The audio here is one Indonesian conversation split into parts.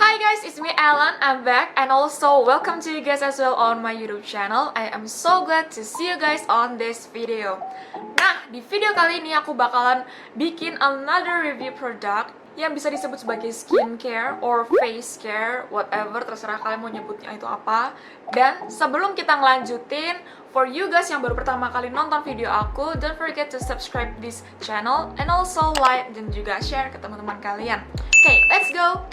Hi guys, it's me Ellen, I'm back and also welcome to you guys as well on my YouTube channel. I am so glad to see you guys on this video. Nah, di video kali ini aku bakalan bikin another review product yang bisa disebut sebagai skincare or face care, whatever, terserah kalian mau nyebutnya itu apa. Dan sebelum kita ngelanjutin, for you guys yang baru pertama kali nonton video aku, don't forget to subscribe this channel and also like dan juga share ke teman-teman kalian. Okay, let's go!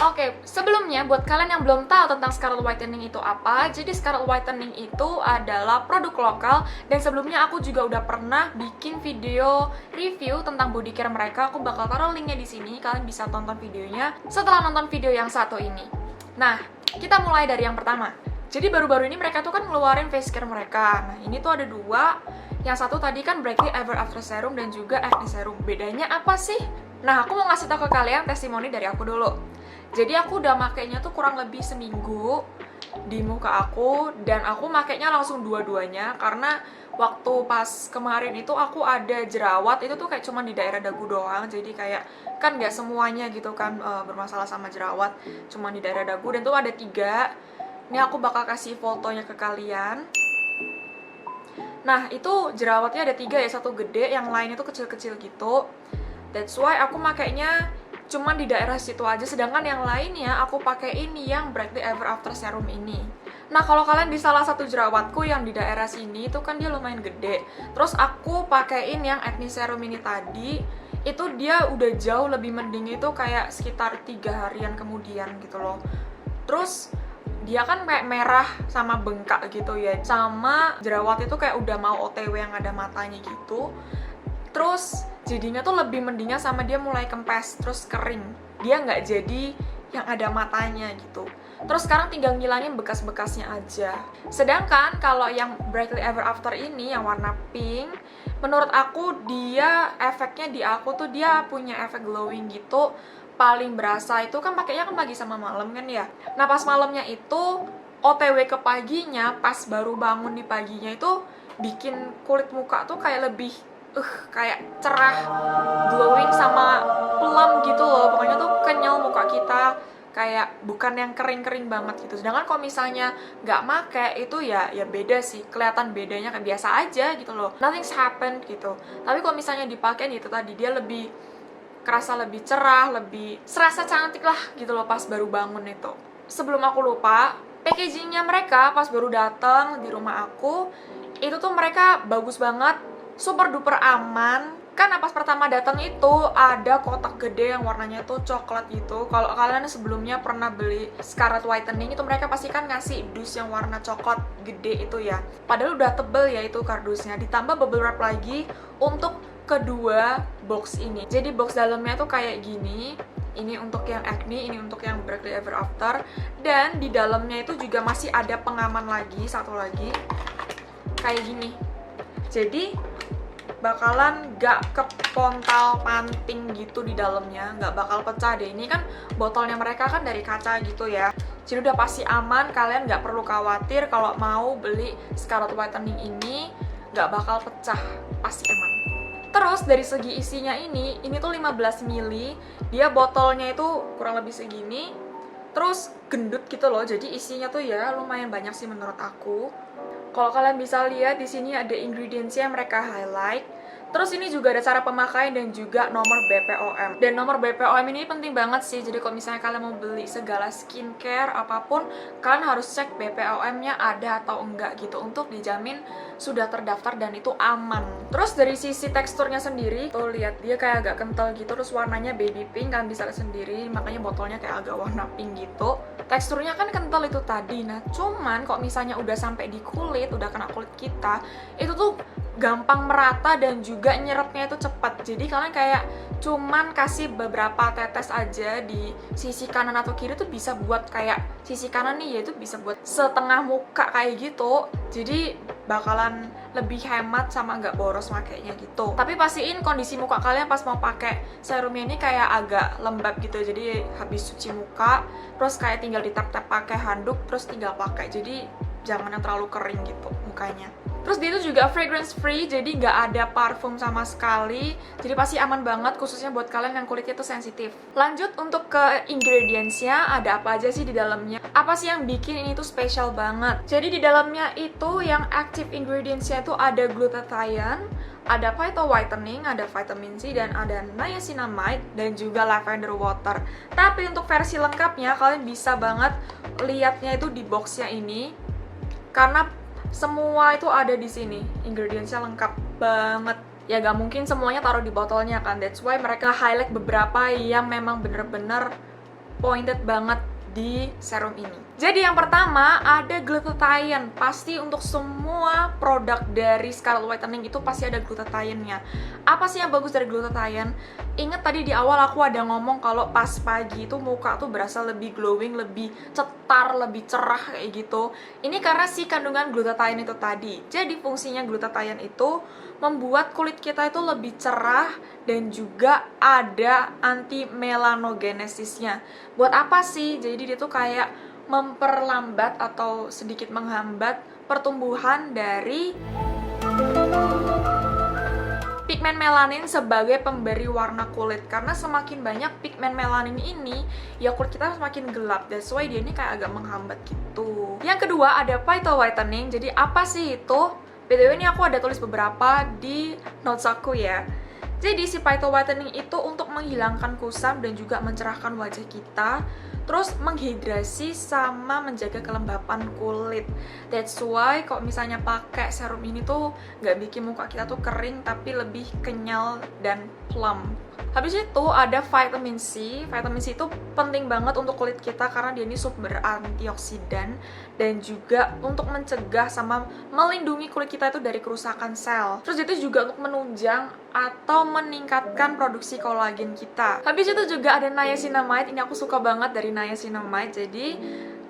Oke, sebelumnya buat kalian yang belum tahu tentang Scarlet Whitening itu apa, jadi Scarlet Whitening itu adalah produk lokal dan sebelumnya aku juga udah pernah bikin video review tentang body care mereka. Aku bakal taruh linknya di sini, kalian bisa tonton videonya setelah nonton video yang satu ini. Nah, kita mulai dari yang pertama. Jadi baru-baru ini mereka tuh kan ngeluarin face care mereka. Nah, ini tuh ada dua. Yang satu tadi kan Brightly Ever After Serum dan juga Acne Serum. Bedanya apa sih? Nah, aku mau ngasih tahu ke kalian testimoni dari aku dulu. Jadi aku udah makainya tuh kurang lebih seminggu di muka aku, dan aku makainya langsung dua-duanya karena waktu pas kemarin itu aku ada jerawat, itu tuh kayak cuma di daerah dagu doang. Jadi kayak kan nggak semuanya gitu kan bermasalah sama jerawat, cuma di daerah dagu, dan tuh ada 3. Ini aku bakal kasih fotonya ke kalian. Nah, itu jerawatnya ada 3 ya, satu gede, yang lain itu kecil-kecil gitu. That's why aku makainya cuman di daerah situ aja, sedangkan yang lainnya aku pakai ini yang Brightly Ever After Serum ini. Nah, kalau kalian di salah satu jerawatku yang di daerah sini itu kan dia lumayan gede. Terus aku pakein yang Acne Serum ini tadi, itu dia udah jauh lebih mending, itu kayak sekitar 3 harian kemudian gitu loh. Terus dia kan kayak merah sama bengkak gitu ya, sama jerawat itu kayak udah mau OTW yang ada matanya gitu. Terus jadinya tuh lebih mendingan sama dia mulai kempes, terus kering. Dia nggak jadi yang ada matanya gitu. Terus sekarang tinggal ngilangin bekas-bekasnya aja. Sedangkan kalau yang Brightly Ever After ini yang warna pink, menurut aku dia efeknya di aku tuh dia punya efek glowing gitu. Paling berasa itu kan pakainya kan pagi sama malam kan ya. Nah, pas malamnya itu OTW ke paginya, pas baru bangun di paginya itu bikin kulit muka tuh kayak lebih kayak cerah, glowing sama plump gitu loh. Pokoknya tuh kenyal muka kita, kayak bukan yang kering-kering banget gitu. Sedangkan kalau misalnya nggak make itu ya beda sih, kelihatan bedanya kayak biasa aja gitu loh, nothing's happened gitu. Tapi kalau misalnya dipakai itu tadi, dia lebih kerasa lebih cerah, lebih serasa cantik lah gitu loh pas baru bangun itu. Sebelum aku lupa, packagingnya mereka pas baru datang di rumah aku, itu tuh mereka bagus banget, super duper aman. Kan pas pertama datang itu ada kotak gede yang warnanya tuh coklat gitu. Kalau kalian sebelumnya pernah beli Scarlet Whitening itu mereka pasti kan ngasih dus yang warna coklat gede itu ya. Padahal udah tebel ya itu kardusnya, ditambah bubble wrap lagi untuk kedua box ini. Jadi box dalamnya tuh kayak gini. Ini untuk yang acne, ini untuk yang Brightly Ever After. Dan di dalamnya itu juga masih ada pengaman lagi, satu lagi kayak gini. Jadi bakalan gak kepontal panting gitu di dalamnya, gak bakal pecah deh. Ini kan botolnya mereka kan dari kaca gitu ya, jadi udah pasti aman. Kalian gak perlu khawatir kalau mau beli Scarlet Whitening ini gak bakal pecah, pasti aman. Terus dari segi isinya ini tuh 15 ml, dia botolnya itu kurang lebih segini, terus gendut gitu loh. Jadi isinya tuh ya lumayan banyak sih menurut aku. Kalau kalian bisa lihat di sini ada ingredientsnya yang mereka highlight. Terus ini juga ada cara pemakaian dan juga nomor BPOM. Dan nomor BPOM ini penting banget sih. Jadi kalau misalnya kalian mau beli segala skincare apapun, kalian harus cek BPOM-nya ada atau enggak gitu, untuk dijamin sudah terdaftar dan itu aman. Terus dari sisi teksturnya sendiri, tuh lihat dia kayak agak kental gitu. Terus warnanya baby pink, kalian bisa lihat sendiri, makanya botolnya kayak agak warna pink gitu. Teksturnya kan kental itu tadi. Nah, cuman kok misalnya udah sampai di kulit, udah kena kulit kita, itu tuh gampang merata dan juga nyerapnya itu cepat. Jadi kalian kayak cuman kasih beberapa tetes aja di sisi kanan atau kiri tuh bisa buat kayak sisi kanan nih, yaitu bisa buat setengah muka kayak gitu. Jadi bakalan lebih hemat sama nggak boros makainya gitu. Tapi pastiin kondisi muka kalian pas mau pakai serumnya ini kayak agak lembab gitu. Jadi habis cuci muka terus kayak tinggal ditap-tap pakai handuk terus tinggal pakai. Jadi jangan yang terlalu kering gitu mukanya. Terus dia itu juga fragrance free, jadi nggak ada parfum sama sekali. Jadi pasti aman banget, khususnya buat kalian yang kulitnya tuh sensitif. Lanjut untuk ke ingredients-nya, ada apa aja sih di dalamnya? Apa sih yang bikin ini tuh spesial banget? Jadi di dalamnya itu yang active ingredients-nya tuh ada glutathione, ada phyto whitening, ada vitamin C, dan ada niacinamide, dan juga lavender water. Tapi untuk versi lengkapnya, kalian bisa banget lihatnya itu di boxnya ini, karena semua itu ada di sini, ingredientsnya lengkap banget. Ya gak mungkin semuanya taruh di botolnya kan, that's why mereka highlight beberapa yang memang bener-bener pointed banget di serum ini. Jadi yang pertama ada glutathione. Pasti untuk semua produk dari Scarlet Whitening itu pasti ada glutathione-nya. Apa sih yang bagus dari glutathione? Ingat tadi di awal aku ada ngomong kalau pas pagi itu muka tuh berasa lebih glowing, lebih cetar, lebih cerah kayak gitu. Ini karena si kandungan glutathione itu tadi. Jadi fungsinya glutathione itu membuat kulit kita itu lebih cerah dan juga ada anti melanogenesisnya. Buat apa sih? Jadi dia tuh kayak memperlambat atau sedikit menghambat pertumbuhan dari pigmen melanin sebagai pemberi warna kulit. Karena semakin banyak pigmen melanin ini, ya kulit kita semakin gelap. That's why dia ini kayak agak menghambat gitu. Yang kedua ada phyto whitening. Jadi apa sih itu? BTW ini aku ada tulis beberapa di notes aku ya. Jadi si phyto whitening itu untuk menghilangkan kusam dan juga mencerahkan wajah kita, terus menghidrasi sama menjaga kelembapan kulit. That's why kalau misalnya pakai serum ini tuh nggak bikin muka kita tuh kering, tapi lebih kenyal dan plump. Habis itu ada vitamin C. Vitamin C itu penting banget untuk kulit kita karena dia ini sumber antioksidan dan juga untuk mencegah sama melindungi kulit kita itu dari kerusakan sel. Terus itu juga untuk menunjang atau meningkatkan produksi kolagen kita. Habis itu juga ada niacinamide. Ini aku suka banget dari niacinamide. Jadi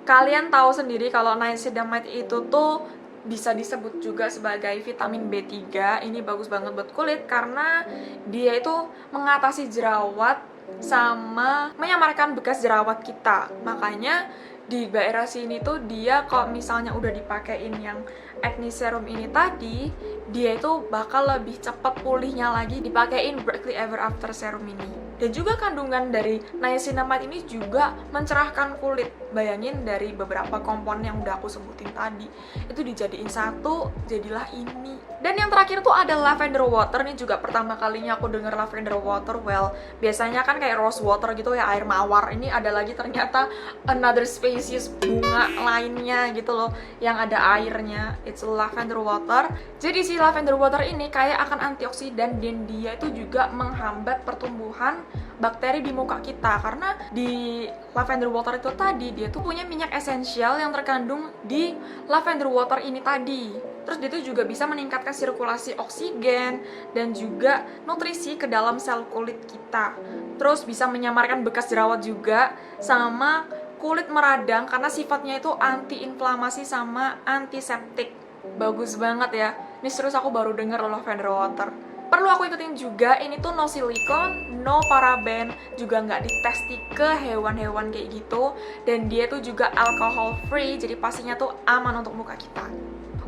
kalian tahu sendiri kalau niacinamide itu tuh bisa disebut juga sebagai vitamin B3. Ini bagus banget buat kulit karena dia itu mengatasi jerawat sama menyamarkan bekas jerawat kita. Makanya di daerah sini tuh dia kalau misalnya udah dipakein yang acne serum ini tadi, dia itu bakal lebih cepat pulihnya lagi dipakein Berkeley Ever After serum ini. Dan juga kandungan dari niacinamide ini juga mencerahkan kulit. Bayangin dari beberapa komponen yang udah aku sebutin tadi, itu dijadiin satu, jadilah ini. Dan yang terakhir tuh ada lavender water. Ini juga pertama kalinya aku denger lavender water. Well, biasanya kan kayak rose water gitu ya, air mawar. Ini ada lagi ternyata another species bunga lainnya gitu loh, yang ada airnya. It's lavender water. Jadi si lavender water ini kayak akan antioksidan dan dia itu juga menghambat pertumbuhan bakteri di muka kita. Karena di lavender water itu tadi dia tuh punya minyak esensial yang terkandung di lavender water ini tadi. Terus dia tuh juga bisa meningkatkan sirkulasi oksigen dan juga nutrisi ke dalam sel kulit kita. Terus bisa menyamarkan bekas jerawat juga, sama kulit meradang karena sifatnya itu anti-inflamasi sama antiseptik. Bagus banget ya. Ini serius aku baru denger lavender water. Perlu aku ikutin juga, ini tuh no silikon, no paraben, juga nggak ditesti ke hewan-hewan kayak gitu. Dan dia tuh juga alcohol free, jadi pastinya tuh aman untuk muka kita.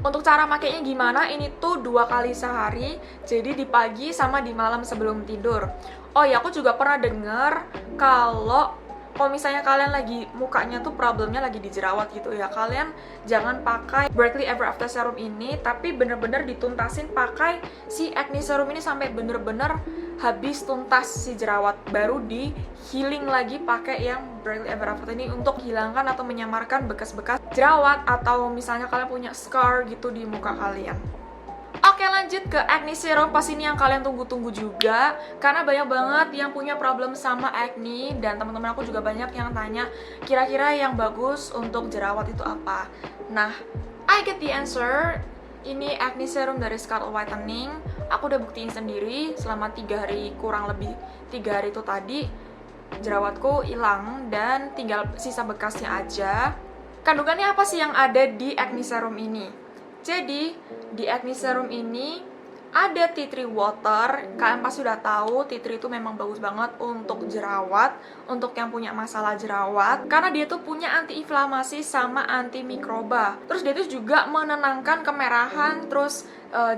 Untuk cara makainya gimana, ini tuh 2 kali sehari, jadi di pagi sama di malam sebelum tidur. Oh ya, aku juga pernah denger kalau misalnya kalian lagi mukanya tuh problemnya lagi di jerawat gitu ya, kalian jangan pakai Berkeley Ever After serum ini, tapi bener-bener dituntasin pakai si acne serum ini sampai bener-bener habis tuntas si jerawat, baru di healing lagi pakai yang Berkeley Ever After ini untuk hilangkan atau menyamarkan bekas-bekas jerawat atau misalnya kalian punya scar gitu di muka kalian. Oke, lanjut ke acne serum. Pas ini yang kalian tunggu-tunggu juga, karena banyak banget yang punya problem sama acne, dan teman-teman aku juga banyak yang tanya kira-kira yang bagus untuk jerawat itu apa. Nah, I get the answer. Ini acne serum dari Scarlet Whitening. Aku udah buktiin sendiri selama 3 hari, kurang lebih 3 hari itu tadi jerawatku hilang dan tinggal sisa bekasnya aja. Kandungannya apa sih yang ada di acne serum ini? Jadi, di acne serum ini Ada tea tree water, kalian pasti udah tahu tea tree itu memang bagus banget untuk jerawat, untuk yang punya masalah jerawat, karena dia tuh punya antiinflamasi sama antimikroba. Terus dia tuh juga menenangkan kemerahan, terus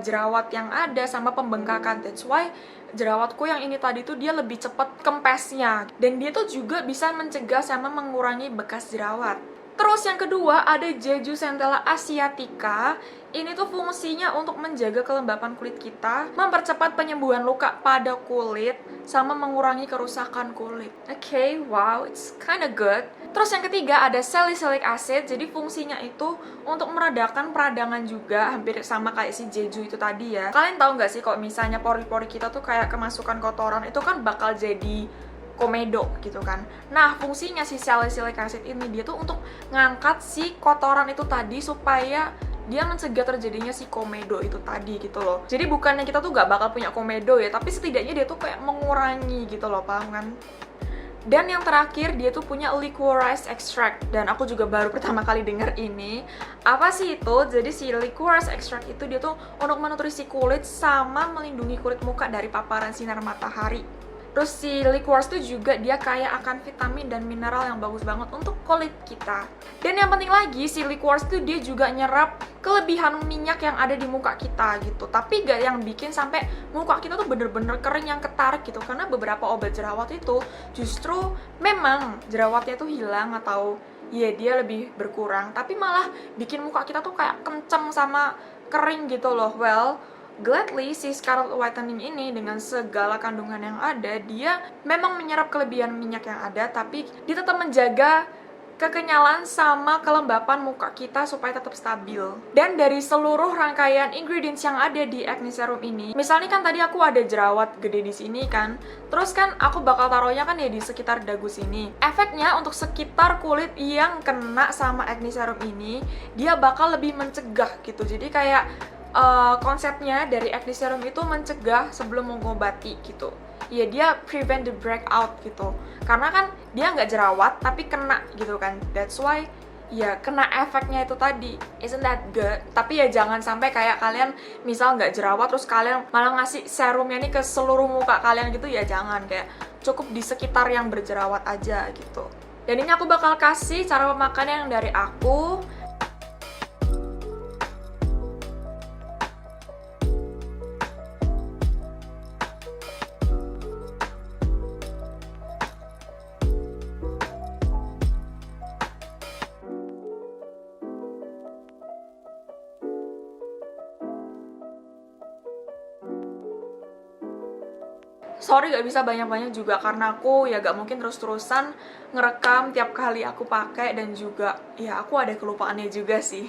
jerawat yang ada sama pembengkakan. That's why jerawatku yang ini tadi tuh dia lebih cepet kempesnya, dan dia tuh juga bisa mencegah sama mengurangi bekas jerawat. Terus yang kedua ada Jeju Centella Asiatica. Ini tuh fungsinya untuk menjaga kelembapan kulit kita, mempercepat penyembuhan luka pada kulit, sama mengurangi kerusakan kulit. Oke, wow, it's kinda good. Terus yang ketiga ada salicylic acid. Jadi fungsinya itu untuk meredakan peradangan juga, hampir sama kayak si Jeju itu tadi ya. Kalian tahu nggak sih kalau misalnya pori-pori kita tuh kayak kemasukan kotoran, itu kan bakal jadi komedo gitu kan. Nah, fungsinya si salicylic acid ini dia tuh untuk ngangkat si kotoran itu tadi supaya dia mencegah terjadinya si komedo itu tadi gitu loh. Jadi bukannya kita tuh gak bakal punya komedo ya, tapi setidaknya dia tuh kayak mengurangi gitu loh, paham kan? Dan yang terakhir dia tuh punya liquorized extract, dan aku juga baru pertama kali denger ini. Apa sih itu? Jadi si liquorized extract itu dia tuh untuk menutrisi kulit sama melindungi kulit muka dari paparan sinar matahari. Terus si liqueurs itu juga dia kaya akan vitamin dan mineral yang bagus banget untuk kulit kita. Dan yang penting lagi, si liqueurs itu dia juga nyerap kelebihan minyak yang ada di muka kita gitu. Tapi gak yang bikin sampai muka kita tuh bener-bener kering yang ketarik gitu. Karena beberapa obat jerawat itu justru memang jerawatnya tuh hilang atau ya dia lebih berkurang, tapi malah bikin muka kita tuh kayak kenceng sama kering gitu loh. Well, gladly, si Scarlet Whitening ini dengan segala kandungan yang ada, dia memang menyerap kelebihan minyak yang ada, tapi dia tetap menjaga kekenyalan sama kelembapan muka kita supaya tetap stabil. Dan dari seluruh rangkaian ingredients yang ada di acne serum ini, misalnya kan tadi aku ada jerawat gede di sini kan, terus kan aku bakal taruhnya kan ya di sekitar dagu sini. Efeknya untuk sekitar kulit yang kena sama acne serum ini, dia bakal lebih mencegah gitu. Jadi kayak konsepnya dari acne serum itu mencegah sebelum mengobati gitu. Ya dia prevent the breakout gitu. Karena kan dia nggak jerawat tapi kena gitu kan. That's why ya kena efeknya itu tadi. Isn't that good? Tapi ya jangan sampai kayak kalian misal nggak jerawat terus kalian malah ngasih serumnya nih ke seluruh muka kalian gitu, ya jangan. Kayak cukup di sekitar yang berjerawat aja gitu. Dan ini aku bakal kasih cara pemakaian yang dari aku. Sorry gak bisa banyak-banyak juga karena aku ya gak mungkin terus-terusan ngerekam tiap kali aku pakai, dan juga ya aku ada kelupaannya juga sih.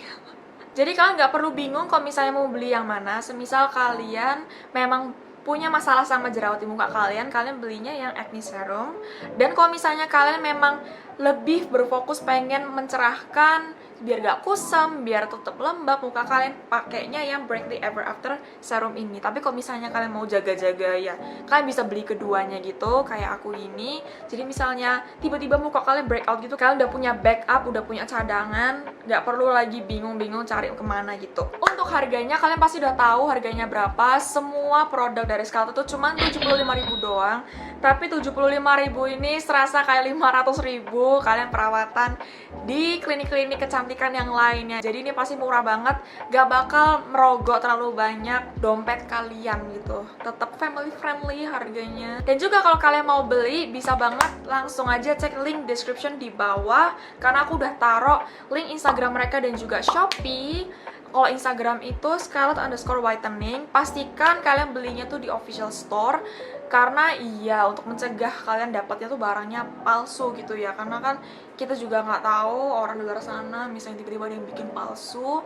Jadi kalian gak perlu bingung kalau misalnya mau beli yang mana. Semisal kalian memang punya masalah sama jerawat di muka kalian, kalian belinya yang acne serum. Dan kalau misalnya kalian memang lebih berfokus pengen mencerahkan biar gak kusam, biar tetap lembab muka kalian, pakainya yang Break the Ever After serum ini. Tapi kalau misalnya kalian mau jaga-jaga ya kalian bisa beli keduanya gitu kayak aku ini. Jadi misalnya tiba-tiba muka kalian breakout gitu, kalian udah punya backup, udah punya cadangan, gak perlu lagi bingung-bingung cari kemana gitu. Untuk harganya kalian pasti udah tahu harganya berapa. Semua produk dari Scarlett itu cuma 75.000 doang. Tapi 75.000 ini serasa kayak 500.000 kalian perawatan di klinik-klinik kecantikan yang lainnya. Jadi ini pasti murah banget, gak bakal merogoh terlalu banyak dompet kalian gitu. Tetap family friendly harganya. Dan juga kalau kalian mau beli bisa banget langsung aja cek link description di bawah, karena aku udah taruh link Instagram mereka dan juga Shopee. Kalau Instagram itu Scarlett_Whitening, pastikan kalian belinya tuh di official store. Karena iya, untuk mencegah kalian dapatnya tuh barangnya palsu gitu ya. Karena kan kita juga nggak tahu orang di luar sana misalnya tiba-tiba ada yang bikin palsu.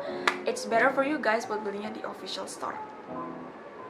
It's better for you guys buat belinya di official store.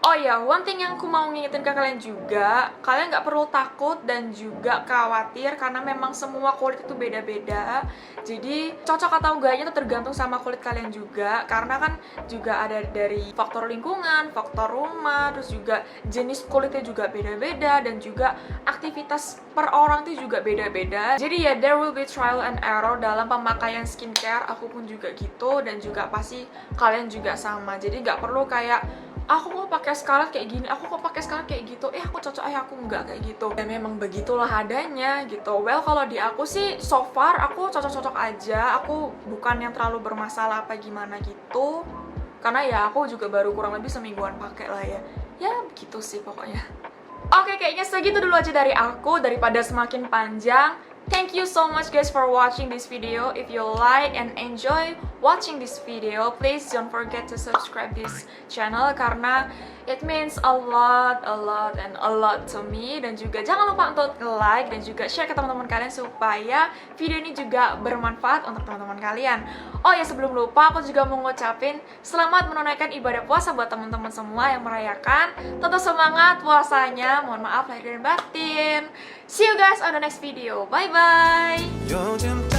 Oh ya, one thing yang aku mau ngingetin ke kalian juga, kalian nggak perlu takut dan juga khawatir karena memang semua kulit itu beda-beda. Jadi cocok atau enggaknya itu tergantung sama kulit kalian juga, karena kan juga ada dari faktor lingkungan, faktor rumah, terus juga jenis kulitnya juga beda-beda, dan juga aktivitas per orang itu juga beda-beda. Jadi ya there will be trial and error dalam pemakaian skincare. Aku pun juga gitu, dan juga pasti kalian juga sama. Jadi nggak perlu kayak aku kok pakai Scarlett kayak gini, aku kok pakai Scarlett kayak gitu, aku cocok, aku enggak kayak gitu. Dan memang begitulah adanya gitu. Well, kalau di aku sih so far aku cocok-cocok aja, aku bukan yang terlalu bermasalah apa gimana gitu. Karena ya aku juga baru kurang lebih semingguan pakai lah ya. Ya begitu sih pokoknya. Oke, kayaknya segitu dulu aja dari aku daripada semakin panjang. Thank you so much guys for watching this video. If you like and enjoy watching this video, please don't forget to subscribe this channel karena it means a lot and a lot to me. Dan juga jangan lupa untuk like dan juga share ke teman-teman kalian supaya video ini juga bermanfaat untuk teman-teman kalian. Oh ya, sebelum lupa aku juga mau ngucapin selamat menunaikan ibadah puasa buat teman-teman semua yang merayakan. Tetap semangat puasanya. Mohon maaf lahir dan batin. See you guys on the next video. Bye bye.